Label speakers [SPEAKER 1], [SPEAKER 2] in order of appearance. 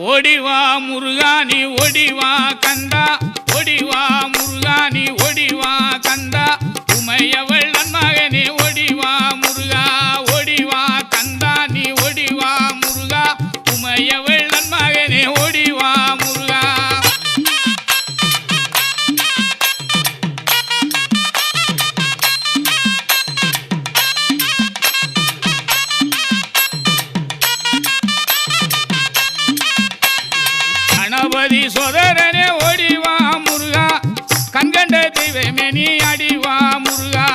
[SPEAKER 1] ஓடிவா முருகா நீ ஓடிவா கந்தா, ஓடிவா முருகா நீ ஓடிவா கந்தா, உமையவள் நன்மகனே ஓடிவா முருகா, ஓடிவா கந்தா நீ ஓடிவா முருகா, உமையவள் நன்மகனே ஓடிவா முருகா. கணபதி சோதரனே ஓடிவா முருகா, கண்கண்ட தெய்வமே நீ அடிவா முருகா.